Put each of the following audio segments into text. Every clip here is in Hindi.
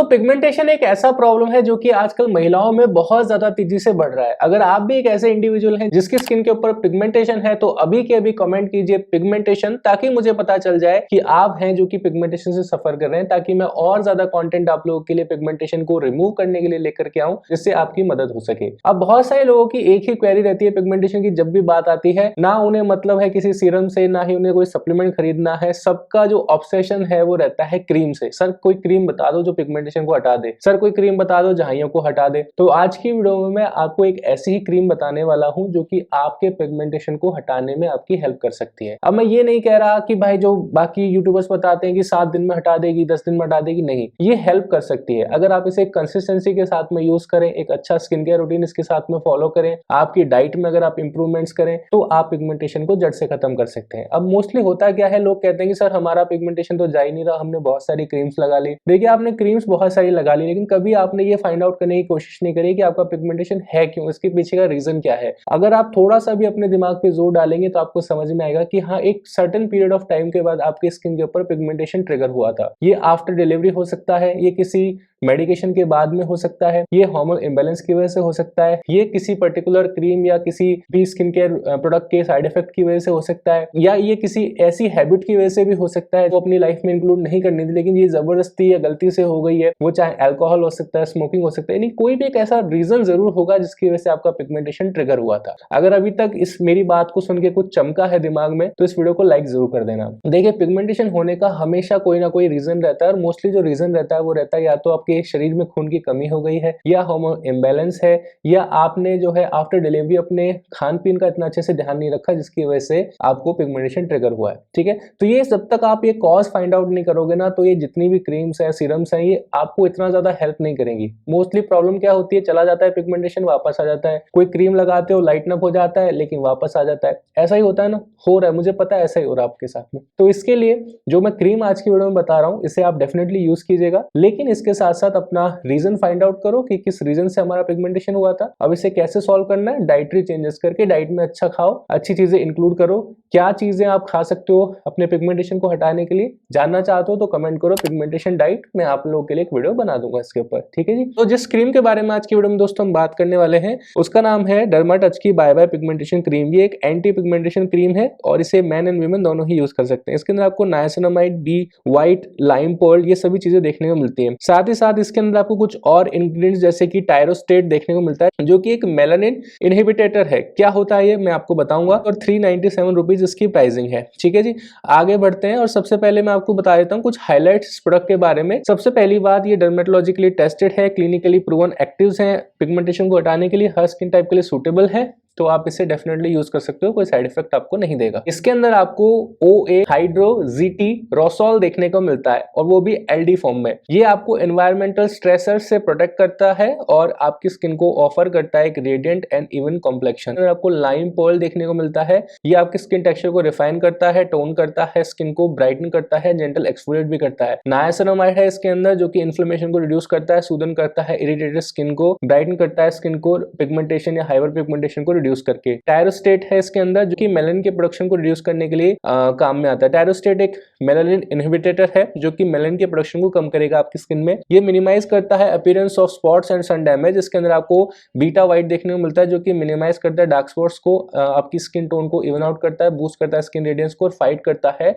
दोस्तों पिगमेंटेशन एक ऐसा प्रॉब्लम है जो कि आजकल महिलाओं में बहुत ज्यादा तेजी से बढ़ रहा है। अगर आप भी एक ऐसे इंडिविजुअल हैं जिसकी स्किन के ऊपर पिगमेंटेशन है तो अभी के अभी कमेंट कीजिए पिगमेंटेशन, ताकि मुझे पता चल जाए कि आप हैं जो कि पिगमेंटेशन से सफर कर रहे हैं, ताकि मैं और ज्यादा कंटेंट आप लोगों के लिए पिगमेंटेशन को रिमूव करने के लिए लेकर के आऊं, जिससे आपकी मदद हो सके। अब बहुत सारे लोगों की एक ही क्वेरी रहती है पिगमेंटेशन की, जब भी बात आती है ना उन्हें मतलब है किसी सीरम से, ना ही उन्हें कोई सप्लीमेंट खरीदना है। सबका जो ऑब्सेशन है वो रहता है क्रीम से। सर कोई क्रीम बता दो जो पिगमेंटेशन को हटा दे, सर कोई क्रीम बता दो झाइयों को हटा दे। तो आज की वीडियो में मैं आपको एक ऐसी ही क्रीम बताने वाला हूं जो कि आपके पिगमेंटेशन को हटाने में आपकी हेल्प कर सकती है। अब मैं ये नहीं कह रहा कि भाई जो बाकी यूट्यूबर्स बताते हैं कि 7 दिन में हटा देगी, 10 दिन में हटा देगी, नहीं, ये हेल्प कर सकती है अगर आप इसे कंसिस्टेंसी के साथ में यूज करें, एक अच्छा स्किन केयर रूटीन इसके साथ में फॉलो करें, आपकी डाइट में अगर आप इंप्रूवमेंट्स करें तो आप पिगमेंटेशन को जड़ से खत्म कर सकते हैं। अब मोस्टली होता क्या है, लोग कहते हैं कि सर हमारा पिगमेंटेशन तो जा ही नहीं रहा, हमने बहुत सारी क्रीम्स लगा ली। देखिए आपने क्रीम्स बहुत सारी लगा ली, लेकिन कभी आपने ये फाइंड आउट करने की कोशिश नहीं करी कि आपका पिगमेंटेशन है क्यों, इसके पीछे का रीजन क्या है। अगर आप थोड़ा सा भी अपने दिमाग पे जोर डालेंगे तो आपको समझ में आएगा कि हाँ, एक सर्टेन पीरियड ऑफ टाइम के बाद आपके स्किन के ऊपर पिगमेंटेशन ट्रिगर हुआ था। ये आफ्टर डिलीवरी हो सकता है, ये किसी मेडिकेशन के बाद में हो सकता है, ये हार्मोन इंबैलेंस की वजह से हो सकता है, ये किसी पर्टिकुलर क्रीम या किसी भी स्किन केयर प्रोडक्ट के साइड इफेक्ट की वजह से हो सकता है, या ये किसी ऐसी हैबिट की वजह से भी हो सकता है जो अपनी लाइफ में इंक्लूड नहीं करनी थी लेकिन ये जबरदस्ती या गलती से हो गई है। वो चाहे अल्कोहल हो सकता है, स्मोकिंग हो सकता है, यानी कोई भी एक ऐसा रीजन जरूर होगा जिसकी वजह से आपका पिगमेंटेशन ट्रिगर हुआ था। अगर अभी तक इस मेरी बात को सुन के कुछ चमका है दिमाग में तो इस वीडियो को लाइक जरूर कर देना। देखिए पिगमेंटेशन होने का हमेशा कोई ना कोई रीजन रहता है, और मोस्टली जो रीजन रहता है वो रहता है या तो आपके शरीर में खून की कमी हो गई है, या हार्मोन इंबैलेंस है, या आपने जो है आफ्टर डिलीवरी अपने खान पीन का इतना अच्छे से ध्यान नहीं रखा जिसकी वजह से आपको पिगमेंटेशन ट्रिगर हुआ है। ठीक है, तो ये जब तक आप ये कॉज फाइंड आउट नहीं करोगे ना तो ये जितनी भी क्रीम्स है, सीरम्स है, ये आपको इतना ज्यादा हेल्प नहीं करेंगी। मोस्टली प्रॉब्लम क्या होती है, चला जाता है पिगमेंटेशन, वापस आ जाता है। कोई क्रीम लगाते हो लाइटन अप हो जाता है लेकिन वापस आ जाता है। ऐसा ही होता है ना, हो रहा है, मुझे पता है ऐसा ही हो रहा है आपके साथ में। तो इसके लिए जो मैं क्रीम आज की वीडियो में बता रहा हूँ इसे आप डेफिनेटली यूज कीजिएगा, लेकिन इसके साथ साथ अपना रीजन फाइंड आउट करो कि किस रीजन से हमारा पिगमेंटेशन हुआ था। अब इसे कैसे सॉल्व करना है, डाइटरी चेंजेस करके, डाइट में अच्छा खाओ, अच्छी चीजें इंक्लूड करो। क्या चीजें आप खा सकते हो अपने पिगमेंटेशन को हटाने के लिए, जानना चाहते हो तो कमेंट करो पिगमेंटेशन डाइट, मैं आप लोगों के लिए एक वीडियो बना दूंगा इसके ऊपर। ठीक है जी। तो जिस क्रीम के बारे में आज की वीडियो में दोस्तों हम बात करने वाले हैं उसका नाम है डर्माटच की बाय बाय पिगमेंटेशन क्रीम। ये एक एंटी पिगमेंटेशन क्रीम है और इसे मैन एंड वीमेन दोनों ही यूज कर सकते हैं। इसके अंदर आपको niacinamide, B white, lime pearl, ये सभी चीजें देखने को मिलती है। साथ ही साथ इसके अंदर आपको कुछ और इंग्रेडिएंट्स जैसे कि टायरोस्टेट देखने को मिलता है जो कि एक मेलानिन इनहिबिटेटर है। क्या होता है ये मैं आपको बताऊंगा, और 397 रुपीज इसकी प्राइसिंग है। ठीक है जी, आगे बढ़ते हैं और सबसे पहले मैं आपको बता देता हूँ कुछ हाइलाइट्स इस प्रोडक्ट के बारे में। सबसे पहली बात, ये डर्मेटोलॉजिकली टेस्टेड है, क्लिनिकली प्रूवन एक्टिव्स हैं, पिगमेंटेशन को हटाने के लिए हर स्किन टाइप के लिए सूटेबल है, तो आप इसे डेफिनेटली यूज कर सकते हो, कोई साइड इफेक्ट आपको नहीं देगा। इसके अंदर आपको OA हाइड्रोजीटी रोसोल देखने को मिलता है और वो भी LD फॉर्म में। ये आपको एनवायरमेंटल स्ट्रेसर से प्रोटेक्ट करता है और आपकी स्किन को ऑफर करता है एक रेडिएंट एंड इवन कॉम्प्लेक्शन। आपको लाइम पर्ल देखने को मिलता है, ये आपके स्किन टेक्सचर को रिफाइन करता है, टोन करता है, स्किन को ब्राइटन करता है, जेंटल एक्सफोलिएट भी करता है। नाइसिनामाइड है इसके अंदर जो कि इन्फ्लेमेशन को रिड्यूस करता है, सूदन करता है, इरिटेटेड स्किन को ब्राइटन करता है, स्किन को पिगमेंटेशन या हाइपर पिगमेंटेशन को रिड्यूस करके। टायरोस्टेट है इसके अंदर जो कि मेलानिन के प्रोडक्शन को रिड्यूस करने के लिए काम में आता है। टायरोस्टेट एक मेलानिन इनहिबिटर है जो कि मेलानिन के प्रोडक्शन को कम करेगा आपकी स्किन में। ये मिनिमाइज करता है appearance of spots and sun damage. इसके अंदर आपको बीटा व्हाइट देखने को मिलता है जो कि मिनिमाइज करता है डार्क स्पॉट्स को, आपकी स्किन टोन को इवन आउट करता है, बूस्ट करता है स्किन रेडियंस को और फाइट करता है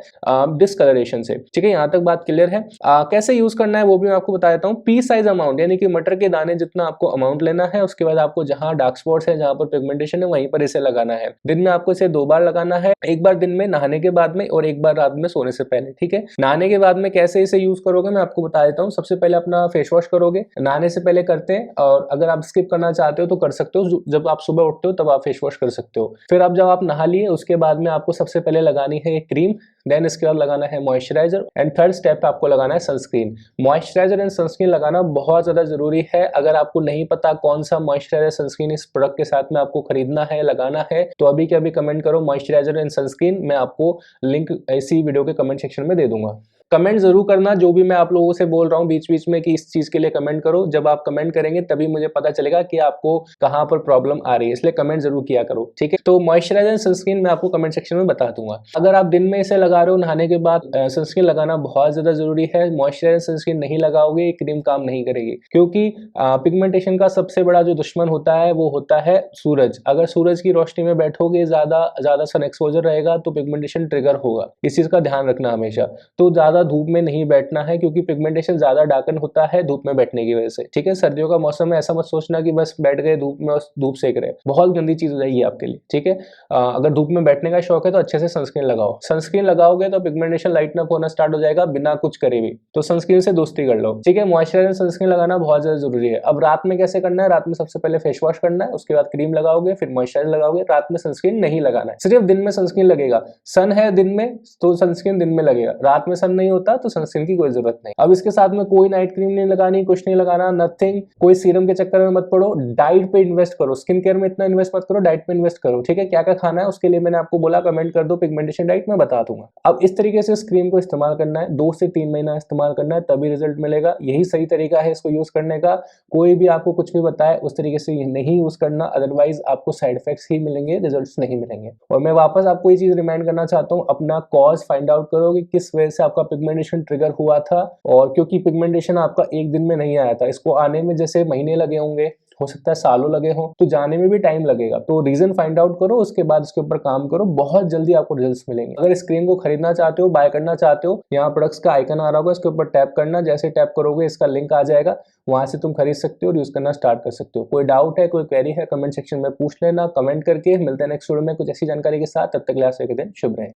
डिस्कलरेशन से। ठीक है, यहाँ तक बात क्लियर है। कैसे यूज करना है वो भी मैं आपको बता देता हूँ। पी साइज अमाउंट, यानी कि मटर के दाने जितना आपको अमाउंट लेना है, उसके बाद आपको जहां डार्क स्पॉट्स है, जहां पर पिगमेंटेशन है, वहीं पर इसे लगाना है। दिन में आपको इसे 2 बार लगाना है, एक बार दिन में नहाने के बाद में और एक बार रात में सोने से पहले। ठीक है, नहाने के बाद में कैसे इसे यूज करोगे मैं आपको बता देता हूँ। सबसे पहले अपना फेस वॉश करोगे, नहाने से पहले करते हैं, और अगर आप स्किप करना चाहते हो तो कर सकते हो, जब आप सुबह उठते हो तब आप फेस वॉश कर सकते हो। फिर अब जब आप नहा लिए उसके बाद में आपको सबसे पहले लगानी है ये क्रीम, देन इसके बाद लगाना है मॉइस्चराइजर, एंड थर्ड स्टेप पे आपको लगाना है सनस्क्रीन। मॉइस्चराइजर एंड सनस्क्रीन लगाना बहुत ज्यादा जरूरी है। अगर आपको नहीं पता कौन सा मॉइस्चराइजर सनस्क्रीन इस प्रोडक्ट के साथ में आपको खरीदना है, लगाना है, तो अभी के अभी कमेंट करो मॉइस्चराइजर एंड सनस्क्रीन, मैं आपको लिंक इसी वीडियो के कमेंट सेक्शन में दे दूंगा। कमेंट जरूर करना जो भी मैं आप लोगों से बोल रहा हूँ बीच बीच में कि इस चीज के लिए कमेंट करो। जब आप कमेंट करेंगे तभी मुझे पता चलेगा कि आपको कहाँ पर प्रॉब्लम आ रही है, इसलिए कमेंट जरूर किया करो, ठीक है। तो मॉइस्चराइजर सनस्क्रीन मैं आपको कमेंट सेक्शन में बता दूंगा। अगर आप दिन में इसे लगा रहे हो नहाने के बाद, सनस्क्रीन लगाना बहुत ज्यादा जरूरी है। मॉइस्चराइजर सनस्क्रीन नहीं लगाओगे ये क्रीम काम नहीं करेगी, क्योंकि पिगमेंटेशन का सबसे बड़ा जो दुश्मन होता है वो होता है सूरज। अगर सूरज की रोशनी में बैठोगे, ज्यादा सन एक्सपोजर रहेगा तो पिगमेंटेशन ट्रिगर होगा, इस चीज का ध्यान रखना हमेशा। तो ज्यादा धूप में नहीं बैठना है, क्योंकि पिगमेंटेशन ज्यादा डार्कन होता है धूप में बैठने की वजह से, ठीक है। सर्दियों का मौसम है, ऐसा मत सोचना कि बस बैठ गए धूप में और धूप सेक रहे, बहुत गंदी चीज हो जाएगी आपके लिए, ठीक है। अगर धूप में बैठने का शौक है तो अच्छे से सनस्क्रीन लगाओ। सनस्क्रीन लगाओगे तो पिगमेंटेशन लाइटन अप होना स्टार्ट हो जाएगा बिना कुछ करे भी, तो सनस्क्रीन से दोस्ती कर लो, ठीक है। मॉइस्चराइजर सनस्क्रीन लगाना बहुत ज्यादा जरूरी है। अब रात में कैसे करना है, रात में सबसे पहले फेस वॉश करना है, उसके बाद क्रीम लगाओगे, फिर मॉइस्चराइजर लगाओगे। रात में सनस्क्रीन नहीं लगाना है, सिर्फ दिन में सनस्क्रीन लगेगा। सन है दिन में तो सनस्क्रीन दिन में लगेगा, रात में सन नहीं होता तो सनस्क्रीन की कोई जरूरत नहीं। अब इसके साथ में कोई नाइट क्रीम नहीं लगानी, कुछ नहीं लगाना, नथिंग। कोई सीरम के चक्कर में मत पड़ो, डाइट पे इन्वेस्ट करो। स्किन केयर में इतना इन्वेस्ट मत करो, डाइट पे इन्वेस्ट करो, ठीक है। क्या क्या खाना है उसके लिए मैंने आपको बोला, कमेंट कर दो, पिगमेंटेशन डाइट मैं बता दूंगा। अब इस तरीके से इस क्रीम को इस्तेमाल करना है, 2 से 3 महीना इस्तेमाल करना है, तभी रिजल्ट मिलेगा। यही सही तरीका है इसको यूज करने का। कोई भी आपको कुछ भी बताए उस तरीके से नहीं यूज करना, अदरवाइज आपको साइड इफेक्ट्स ही मिलेंगे, रिजल्ट्स नहीं मिलेंगे। और मैं वापस आपको ये चीज रिमाइंड करना चाहता हूँ, अपना कॉज फाइंड आउट करो कि किस वजह से आपका पिगमेंटेशन ट्रिगर हुआ था। और क्योंकि पिगमेंटेशन आपका एक दिन में नहीं आया था, इसको आने में जैसे महीने लगे होंगे, हो सकता है सालों लगे हो, तो जाने में भी टाइम लगेगा। तो रीजन फाइंड आउट करो, उसके बाद उसके ऊपर काम करो, बहुत जल्दी आपको रिजल्ट्स मिलेंगे। अगर इस क्रीम को खरीदना चाहते हो, बाय करना चाहते हो, यहाँ प्रोडक्ट्स का आइकन आ रहा होगा, इसके ऊपर टैप करना। जैसे टैप करोगे इसका लिंक आ जाएगा, वहां से तुम खरीद सकते हो और यूज करना स्टार्ट कर सकते हो। कोई डाउट है, कोई क्वेरी है, कमेंट सेक्शन में पूछ लेना, कमेंट करके। मिलते हैं नेक्स्ट वीडियो में कुछ ऐसी जानकारी के साथ, तब तक के लिए आप सभी के दिन शुभ रहे।